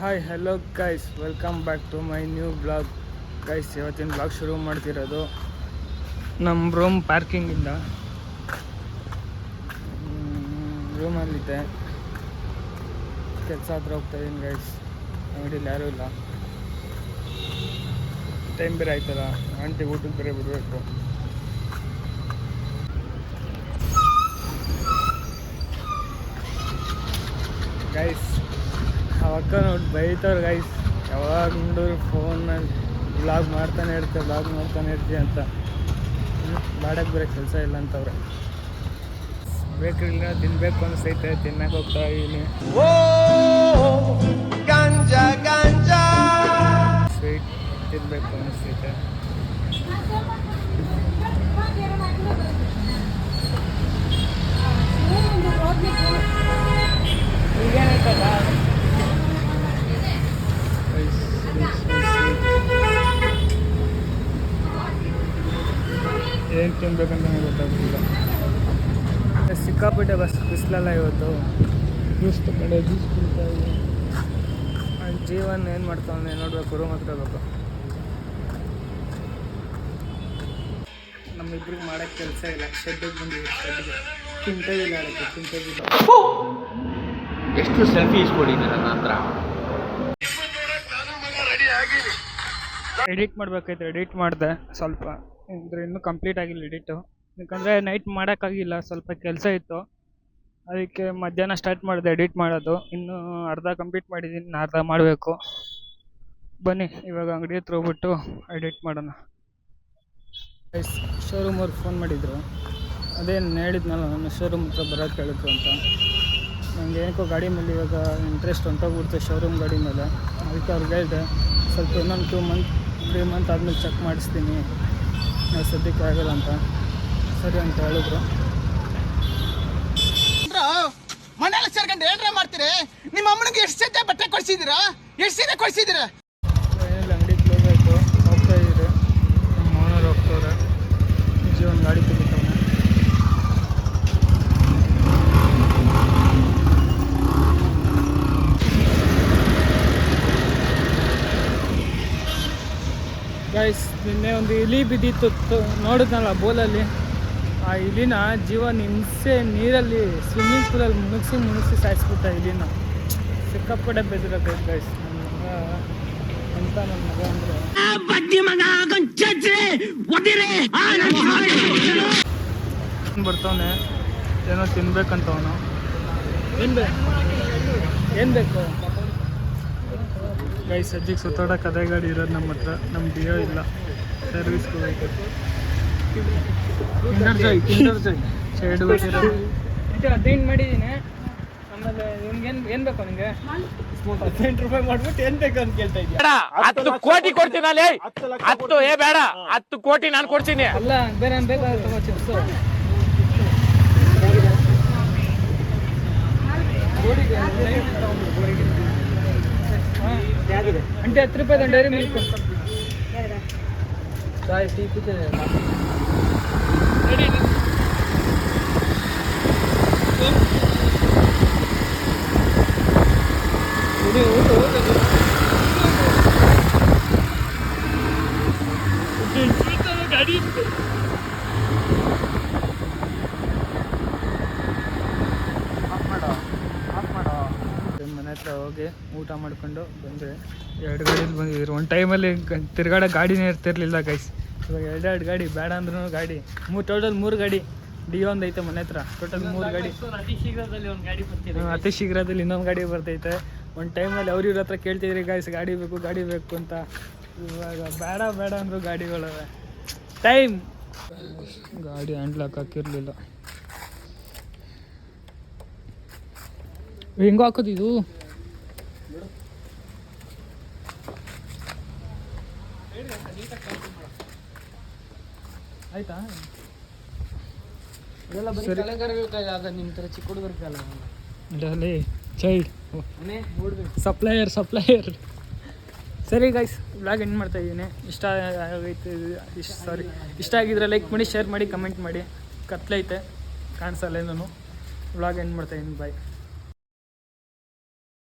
Hi hello guys, welcome back to my new blog. Guys, ಇವತ್ತಿನ blog ಶುರು ಮಾಡ್ತಿರೋದು ನಮ್ಮ ರೂಮ್ ಪಾರ್ಕಿಂಗಿಂದ. ರೂಮಲ್ಲಿದ್ದೆ, ಕೆಲಸ ಹತ್ರ ಹೋಗ್ತಾಯಿದ್ದೀನಿ ಗೈಸ್. ಅಂಗಡಿಯಲ್ಲಿ ಯಾರೂ ಇಲ್ಲ, ಟೈಮ್ ಬೇರೆ ಆಯ್ತಲ್ಲ, ಆಂಟಿ ಊಟಕ್ಕೆ ಬೇರೆ ಬಿಡಬೇಕು. ಗೈಸ್, ಅವಕ್ಕ ನೋಡಿ ಬೈತವ್ರು ಗೈಸ್, ಯಾವಾಗ ನೋಡಿದ್ರು ಫೋನಲ್ಲಿ ಬ್ಲಾಗ್ ಮಾಡ್ತಾನೆ ಇರ್ತೀವಿ ಅಂತ. ಮಾಡಕ್ಕೆ ಬೇರೆ ಕೆಲಸ ಇಲ್ಲ ಅಂತವ್ರೆ. ಬೇಕ್ರಿಲ್ಲ ತಿನ್ನಬೇಕು ಅನಿಸ್ತೈತೆ, ತಿನ್ನಕ್ಕೆ ಹೋಗ್ತಾ ಇದ್ದೀನಿ. ಸ್ವೀಟ್ ತಿನ್ನಬೇಕು ಅನಿಸ್ತೈತೆ. ಈಗೇನಾಯ್ತಲ್ಲ, ಏನು ತಿನ್ಬೇಕಂತ ನನಗೆ ಗೊತ್ತಾಗ್ತಿಲ್ಲ. ಸಿಕ್ಕಾಪಟ್ಟೆ ಬಿಸಿಲಲ್ಲ ಇವತ್ತು. ಜ್ಯೂಸ್ ತಗೊಂಡೆ, ಜ್ಯೂಸ್ ಕುಡಿತಾ ಇದ್ದೀನಿ. ಜೀವನ ಏನು ಮಾಡ್ತಾವನೆ ನೋಡ್ಬೇಕು, ರೂಮ್ ಹತ್ರ ಬೇಕು. ನಮ್ಮಿಬ್ರಿಗೆ ಮಾಡೋಕ್ಕೆ ಕೆಲಸ ಇಲ್ಲ, ಶೆಡ್ಡಿಗೆ ಬಂದಿದ್ದೀವಿ. ಶೆಡ್ಗೆ ತಿಂತದಿಲ್ಲ, ಅದಕ್ಕೆ ತಿಂತದಿಲ್ಲ. ಎಷ್ಟು ಸೆಲ್ಫಿ ಇಸ್ಕೊಂಡಿದ್ದೀರ ನನ್ನ ಹತ್ರ? ಎಡಿಟ್ ಮಾಡಬೇಕಾಯ್ತು, ಎಡಿಟ್ ಮಾಡಿದೆ ಸ್ವಲ್ಪ. ಅಂದರೆ ಇನ್ನೂ ಕಂಪ್ಲೀಟ್ ಆಗಿಲ್ಲ ಎಡಿಟು, ಯಾಕಂದರೆ ನೈಟ್ ಮಾಡೋಕ್ಕಾಗಿಲ್ಲ, ಸ್ವಲ್ಪ ಕೆಲಸ ಇತ್ತು. ಅದಕ್ಕೆ ಮಧ್ಯಾಹ್ನ ಸ್ಟಾರ್ಟ್ ಮಾಡಿದೆ ಎಡಿಟ್ ಮಾಡೋದು. ಇನ್ನೂ ಅರ್ಧ ಕಂಪ್ಲೀಟ್ ಮಾಡಿದ್ದೀನಿ, ಇನ್ನು ಅರ್ಧ ಮಾಡಬೇಕು. ಬನ್ನಿ ಇವಾಗ ಅಂಗಡಿ ಹತ್ರ ಹೋಗ್ಬಿಟ್ಟು ಎಡಿಟ್ ಮಾಡೋಣ. ಶೋರೂಮ್ ಅವ್ರಿಗೆ ಫೋನ್ ಮಾಡಿದ್ರು, ಅದೇನು ಹೇಳಿದ್ನಲ್ಲ ನಾನು ಶೋರೂಮ್ ಹತ್ರ ಬರೋಕ್ಕೆ ಹೇಳಿದ್ರು ಅಂತ. ನನಗೆ ಏನಕ್ಕೋ ಗಾಡಿ ಮೇಲೆ ಇವಾಗ ಇಂಟ್ರೆಸ್ಟ್ ಹೊಂಟೋಗ್ಬಿಡ್ತು, ಶೋರೂಮ್ ಗಾಡಿ ಮೇಲೆ. ಅದಕ್ಕೆ ಅವ್ರಿಗೆ ಹೇಳಿದೆ, ಸ್ವಲ್ಪ ಇನ್ನೊಂದು 3 ಮಂತ್ ಆದಮೇಲೆ ಚೆಕ್ ಮಾಡಿಸ್ತೀನಿ, ಸದ್ಯಕ್ಕೆ ಆಗಲ್ಲ ಅಂತ. ಸರಿ ಅಂತ ಹೇಳಿದ್ರು. ಮನೆಯಲ್ಲಿ ಸೇರ್ಕೊಂಡು ಏನ್ರ ಮಾಡ್ತೀರಿ? ನಿಮ್ಮ ಅಮ್ಮನಿಗೆ ಎಷ್ಟು ಜೊತೆ ಬಟ್ಟೆ ಕೊಡ್ಸಿದ್ದೀರಾ? ಎಷ್ಟು ಸೀರೆ ಕೊಡ್ಸಿದ್ದೀರಾ? ಏನಿಲ್ಲ, ಅಂಗಡಿ ಕ್ಲೋಸ್ ಆಯಿತು, ಹೋಗ್ತಾ ಇದ್ದೀರಿ. ನಮ್ಮ ಓನರ್ ಹೋಗ್ತವ್ರೆ, ನಿಜ ಒಂದು ಗಾಡಿ ತೆಗಿತವನೆ. ಗೈಸ್, ನಿನ್ನೆ ಒಂದು ಇಲಿ ಬಿದ್ದಿತ್ತು, ನೋಡಿದ್ನಲ್ಲ ಬೋಲಲ್ಲಿ. ಆ ಇಲಿನ ಜೀವನ ಹಿಂಸೆ ನೀರಲ್ಲಿ ಸ್ವಿಮ್ಮಿಂಗ್ ಪೂಲಲ್ಲಿ ಮುಳುಗಿಸಿ ಸಾಯಿಸ್ಬಿಟ್ಟ ಇಲಿನ. ಸಿಕ್ಕಾಪಟ್ಟೆ ಬೇಜಾರಾಗೈತೆ ಗೈಸ್. ಅಂತ ನನ್ನ ಮಗ ಅಂದರೆ ಬರ್ತಾವನೆ, ಏನೋ ತಿನ್ಬೇಕಂತವನು. ಏನು ಬೇಕು ಗೈಸ್? ಸದ್ಯಕ್ಕೆ ಸುತ್ತಾಡೋಕೆ ಅದೇ ಗಾಡಿ ಇರೋದು ನಮ್ಮ ಹತ್ರ. ನಮ್ಮ ಡಿಯೋ ಇಲ್ಲ, ಸರ್ವಿಸ್ಗೆ ಹೋಗ್ಬೇಕು. ಕಿಂಡರ್ ಜಾಯ್ ಶೇಡ್ ಗೊತ್ತಿರೋದು 15 ಮಾಡಿದ್ದೀನಿ. ಆಮೇಲೆ ನಿಮ್ಗೆ ಏನು ಬೇಕು? ನಿಮಗೆ 18 ರೂಪಾಯಿ ಮಾಡ್ಬಿಟ್ಟು ಏನು ಬೇಕು ಅಂತ ಕೇಳ್ತಾ ಇದ್ದೀಯ? 10 ಕೋಟಿ ಕೊಡ್ತೀನಿ ಅಲ್ಲಿ. 10 ಬೇಡ, 10 ಕೋಟಿ ನಾನು ಕೊಡ್ತೀನಿ. ಅಲ್ಲ, ಬೇರೆ ಬೇಕಾದ್ರೆ ತಗೋ, ಚಿಪ್ಸು. అంటే 10 ರೂಪಾಯಿ ಡೈರಿ ಮಿಲ್ಕ್ ಚಾಯ್ ಟೀ ಕುಡಿದೆ. ಗಾಡಿ ಮನೆ ಹತ್ರ ಹೋಗಿ ಊಟ ಮಾಡ್ಕೊಂಡು ಬಂದರೆ 2 ಗಾಡಿಯಲ್ಲಿ ಬಂದಿದ್ರು. ಒಂದು ಟೈಮಲ್ಲಿ ತಿರ್ಗಾಡೋ ಗಾಡಿನೇ ಇರ್ತಿರ್ಲಿಲ್ಲ ಗೈಸ್. ಇವಾಗ 2 ಗಾಡಿ, ಬೇಡ ಅಂದ್ರೂ ಗಾಡಿ. ಟೋಟಲ್ 3 ಗಾಡಿ. ಡಿಯೋ ಒಂದು ಐತೆ ಮನೆ ಹತ್ರ, ಟೋಟಲ್ 3 ಗಾಡಿ. ಅತಿ ಶೀಘ್ರದಲ್ಲಿ ಒಂದು ಗಾಡಿ ಬರ್ತಿದೆ, ಅತಿ ಶೀಘ್ರದಲ್ಲಿ ಇನ್ನೊಂದು ಗಾಡಿ ಬರ್ತೈತೆ. ಒಂದು ಟೈಮಲ್ಲಿ ಇವ್ರ ಹತ್ರ ಕೇಳ್ತಿದ್ರಿ ಗೈಸ್, ಗಾಡಿ ಬೇಕು ಅಂತ. ಇವಾಗ ಬೇಡ ಅಂದರು ಗಾಡಿಗಳವೆ. ಟೈಮ್ ಗಾಡಿ ಹ್ಯಾಂಡ್ಲ್ ಹಾಕಿರಲಿಲ್ಲ. ಹೆಂಗೋ ಹಾಕೋದಿದು? ಆಯ್ತಾ? ನಿಮ್ಮ ಥರ ಚಿಕ್ಕ ಹುಡುಗರ್ಗಲ್ಲ, ಚೈಲ್ಡ್ ಸಪ್ಲೈಯರ್. ಸರಿ ಗೈಸ್, ಬ್ಲಾಗ್ ಎಂಡ್ ಮಾಡ್ತಾ ಇದ್ದೀನಿ. ಇಷ್ಟ ಆಗಿದ್ರೆ ಲೈಕ್ ಮಾಡಿ, ಶೇರ್ ಮಾಡಿ, ಕಮೆಂಟ್ ಮಾಡಿ. ಕತ್ಲೈತೆ ಕಾಣಿಸಲ್ಲ ಏನೂ. ಬ್ಲಾಗ್ ಎಂಡ್ ಮಾಡ್ತಾ ಇದ್ದೀನಿ. ಬಾಯ್.